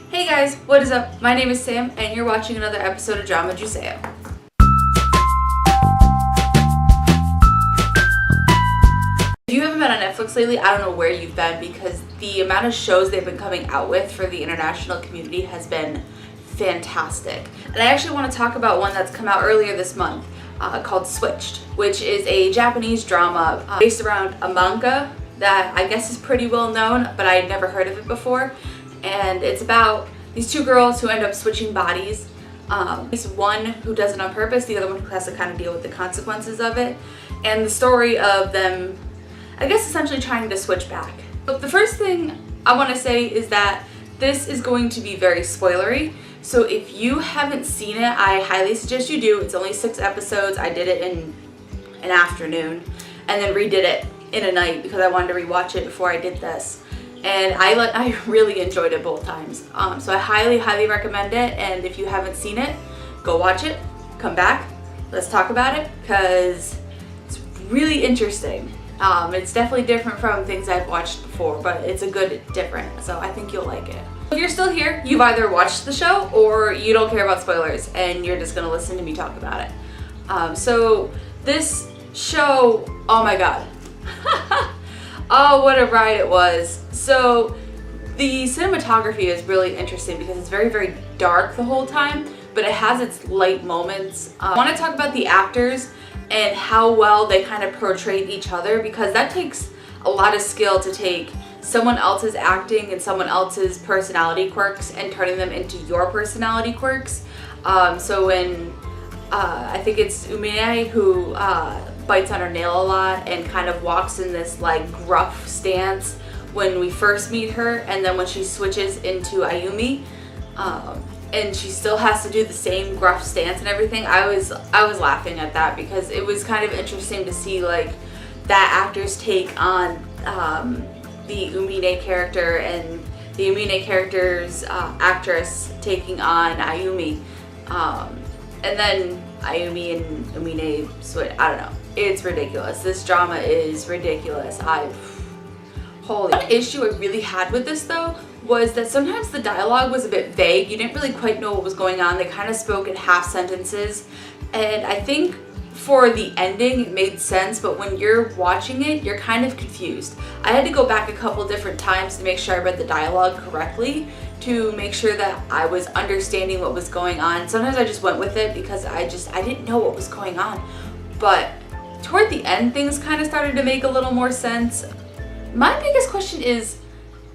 Hey guys, what is up? My name is Sam and you're watching another episode of Drama Juseyo. If you haven't been on Netflix lately, I don't know where you've been because the amount of shows they've been coming out with for the international community has been fantastic. And I actually want to talk about one that's come out earlier this month called Switched, which is a Japanese drama based around a manga that I guess is pretty well known, but I had never heard of it before. And it's about these two girls who end up switching bodies. It's one who does it on purpose, the other one who has to kind of deal with the consequences of it. And the story of them, I guess, essentially trying to switch back. But the first thing I want to say is that this is going to be very spoilery. So if you haven't seen it, I highly suggest you do. It's only 6 episodes. I did it in an afternoon and then redid it in a night because I wanted to rewatch it before I did this. And I really enjoyed it both times. So I highly recommend it. And if you haven't seen it, go watch it, come back, let's talk about it because it's really interesting. It's definitely different from things I've watched before, but it's a good different. So I think you'll like it. If you're still here, you've either watched the show or you don't care about spoilers and you're just gonna listen to me talk about it. So this show, oh my god. Oh, what a ride it was. So the cinematography is really interesting because it's very dark the whole time, but it has its light moments. I want to talk about the actors and how well they kind of portrayed each other because that takes a lot of skill to take someone else's acting and someone else's personality quirks and turning them into your personality quirks. So when I think it's Umine who bites on her nail a lot and kind of walks in this like gruff stance when we first meet her, and then when she switches into Ayumi and she still has to do the same gruff stance and everything, I was laughing at that because it was kind of interesting to see like that actor's take on the Umine character and the Umine character's actress taking on Ayumi, and then Ayumi and Umine switch. I don't know. It's ridiculous. This drama is ridiculous. One issue I really had with this though was that sometimes the dialogue was a bit vague. You didn't really quite know what was going on. They kind of spoke in half sentences, and I think for the ending it made sense, but when you're watching it you're kind of confused. I had to go back a couple different times to make sure I read the dialogue correctly to make sure that I was understanding what was going on. Sometimes I just went with it because I didn't know what was going on, but toward the end things kind of started to make a little more sense. My biggest question is,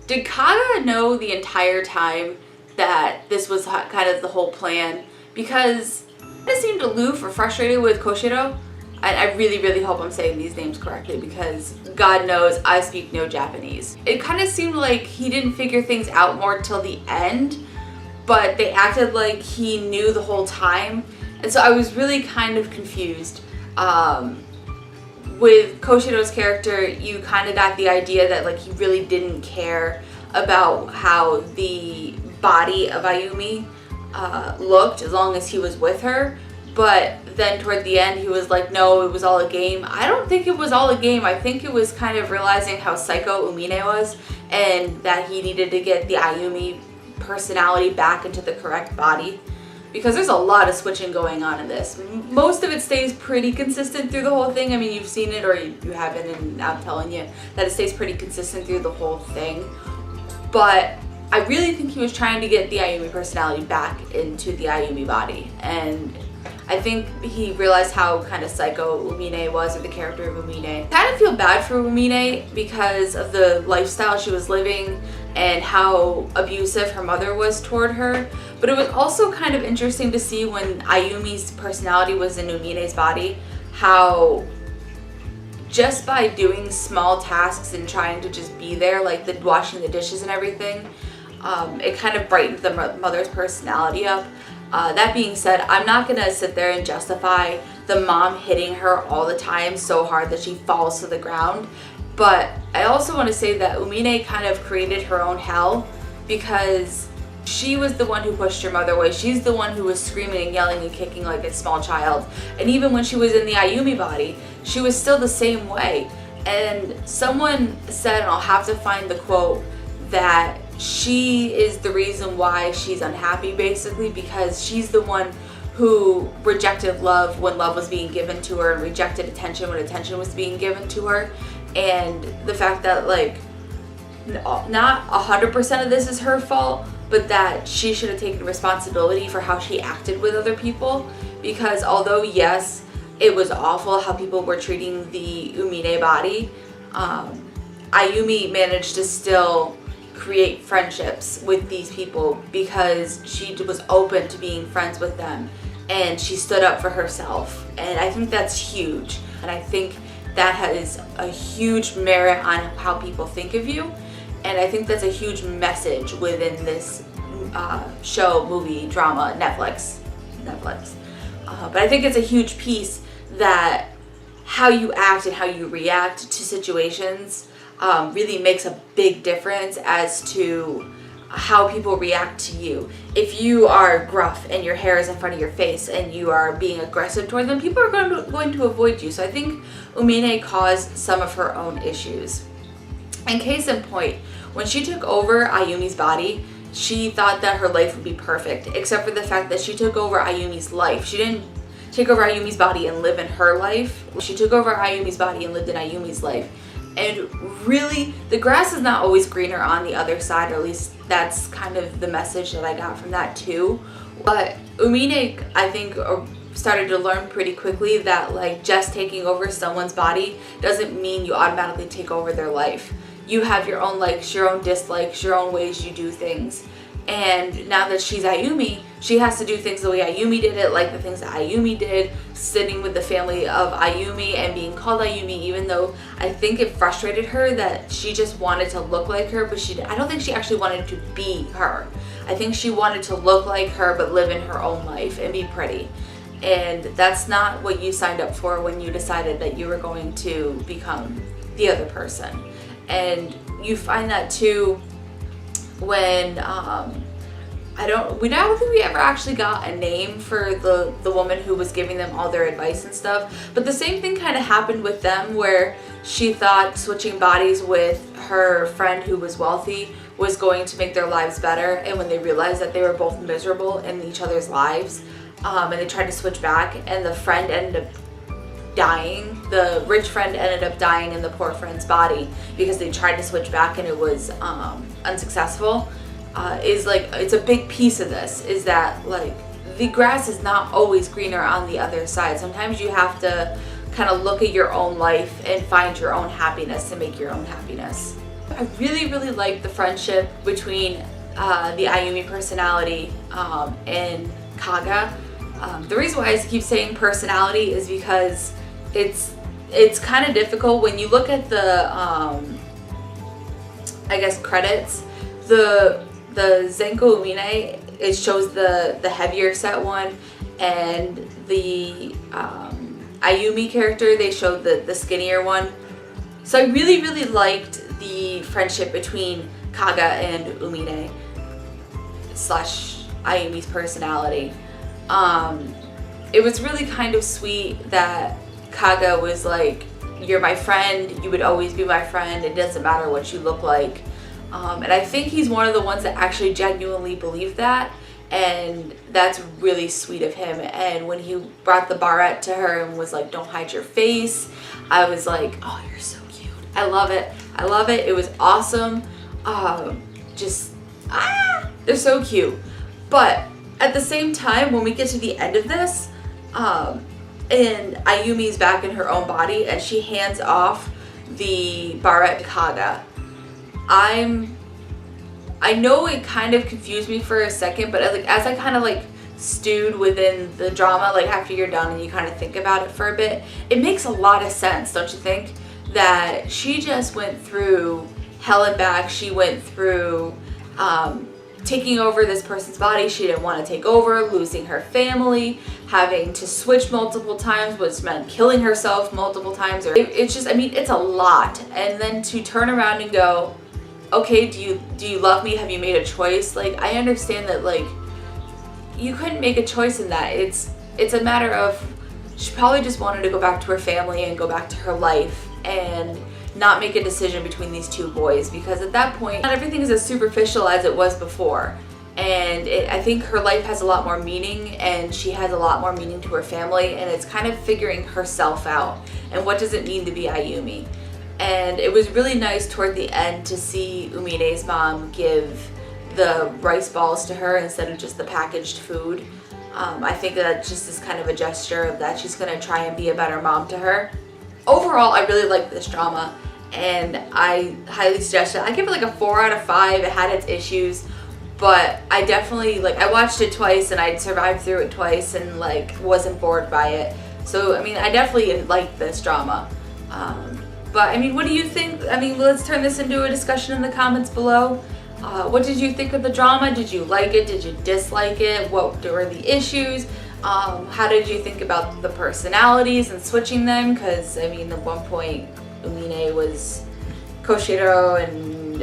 did Kaga know the entire time that this was kind of the whole plan? Because I seemed aloof or frustrated with Koshiro. I really hope I'm saying these names correctly because God knows I speak no Japanese. It kind of seemed like he didn't figure things out more till the end, but they acted like he knew the whole time. And so I was really kind of confused. With Koshiro's character, you kind of got the idea that like he really didn't care about how the body of Ayumi looked as long as he was with her. But then toward the end he was like, no, it was all a game. I don't think it was all a game. I think it was kind of realizing how psycho Umine was and that he needed to get the Ayumi personality back into the correct body. Because there's a lot of switching going on in this. Most of it stays pretty consistent through the whole thing. I mean, you've seen it or you haven't, and I'm telling you that it stays pretty consistent through the whole thing. But I really think he was trying to get the Ayumi personality back into the Ayumi body. And I think he realized how kind of psycho Umine was, or the character of Umine. I kind of feel bad for Umine because of the lifestyle she was living and how abusive her mother was toward her. But it was also kind of interesting to see when Ayumi's personality was in Umine's body, how just by doing small tasks and trying to just be there, like the washing the dishes and everything, it kind of brightened the mother's personality up. That being said, I'm not gonna sit there and justify the mom hitting her all the time so hard that she falls to the ground. But I also want to say that Umine kind of created her own hell because she was the one who pushed her mother away. She's the one who was screaming and yelling and kicking like a small child. And even when she was in the Ayumi body, she was still the same way. And someone said, and I'll have to find the quote, that she is the reason why she's unhappy, basically, because she's the one who rejected love when love was being given to her, and rejected attention when attention was being given to her. And the fact that, like, not 100% of this is her fault, but that she should have taken responsibility for how she acted with other people. Because although, yes, it was awful how people were treating the Umine body, Ayumi managed to still create friendships with these people because she was open to being friends with them, and she stood up for herself. And I think that's huge, and I think that has a huge merit on how people think of you, and I think that's a huge message within this show, movie, drama, Netflix. But I think it's a huge piece that how you act and how you react to situations really makes a big difference as to how people react to you. If you are gruff and your hair is in front of your face and you are being aggressive toward them, people are going to avoid you. So I think Umine caused some of her own issues. And case in point, when she took over Ayumi's body, she thought that her life would be perfect, except for the fact that she took over Ayumi's life. She didn't take over Ayumi's body and live in her life. She took over Ayumi's body and lived in Ayumi's life. And really, the grass is not always greener on the other side, or at least that's kind of the message that I got from that too. But Umine, I think, started to learn pretty quickly that, like, just taking over someone's body doesn't mean you automatically take over their life. You have your own likes, your own dislikes, your own ways you do things. And now that she's Ayumi, she has to do things the way Ayumi did it, like the things that Ayumi did, sitting with the family of Ayumi and being called Ayumi, even though I think it frustrated her that she just wanted to look like her, but I don't think she actually wanted to be her. I think she wanted to look like her but live in her own life and be pretty. And that's not what you signed up for when you decided that you were going to become the other person. And you find that too when I don't think we ever actually got a name for the woman who was giving them all their advice and stuff, but the same thing kind of happened with them, where she thought switching bodies with her friend who was wealthy was going to make their lives better, and when they realized that they were both miserable in each other's lives, and they tried to switch back, and the friend ended up dying. The rich friend ended up dying in the poor friend's body because they tried to switch back and it was unsuccessful. Is like, it's a big piece of this, is that, like, the grass is not always greener on the other side. Sometimes you have to kind of look at your own life and find your own happiness and make your own happiness. I really, really like the friendship between the Ayumi personality and Kaga. The reason why I keep saying personality is because it's kind of difficult when you look at the I guess credits. The Zenko Umine, it shows the heavier set one, and the Ayumi character, they showed the skinnier one. So I really, really liked the friendship between Kaga and Umine / Ayumi's personality. It was really kind of sweet that Kaga was like, you're my friend, you would always be my friend, it doesn't matter what you look like. And I think he's one of the ones that actually genuinely believed that, and that's really sweet of him. And when he brought the barrette to her and was like, don't hide your face, I was like, oh, you're so cute. I love it. I love it. It was awesome. They're so cute. But at the same time, when we get to the end of this, and Ayumi's back in her own body and she hands off the barrette to Kaga, I know it kind of confused me for a second, but as I kind of like stewed within the drama, like after you're done and you kind of think about it for a bit, it makes a lot of sense, don't you think? That she just went through hell and back. She went through taking over this person's body she didn't want to take over, losing her family, having to switch multiple times, which meant killing herself multiple times. It's just, I mean, it's a lot. And then to turn around and go, okay, do you love me? Have you made a choice? Like, I understand that, like, you couldn't make a choice in that. It's a matter of, she probably just wanted to go back to her family and go back to her life and not make a decision between these two boys, because at that point, not everything is as superficial as it was before. And I think her life has a lot more meaning, and she has a lot more meaning to her family, and it's kind of figuring herself out and what does it mean to be Ayumi. And it was really nice toward the end to see Umine's mom give the rice balls to her instead of just the packaged food. I think that just is kind of a gesture of that she's going to try and be a better mom to her. Overall, I really liked this drama, and I highly suggest it. I give it like a 4 out of 5. It had its issues, but I definitely, like, I watched it twice and I survived through it twice and like wasn't bored by it. So I mean, I definitely liked this drama. But I mean, what do you think? I mean, let's turn this into a discussion in the comments below. What did you think of the drama? Did you like it? Did you dislike it? What were the issues? How did you think about the personalities and switching them? Because I mean, at one point, Umine was Koshiro, and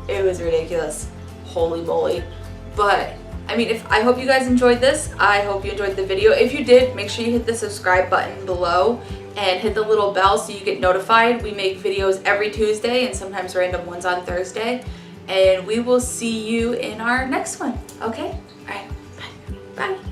it was ridiculous. Holy moly. But I mean, I hope you guys enjoyed this. I hope you enjoyed the video. If you did, make sure you hit the subscribe button below and hit the little bell so you get notified. We make videos every Tuesday and sometimes random ones on Thursday. And we will see you in our next one. Okay? All right. Bye. Bye.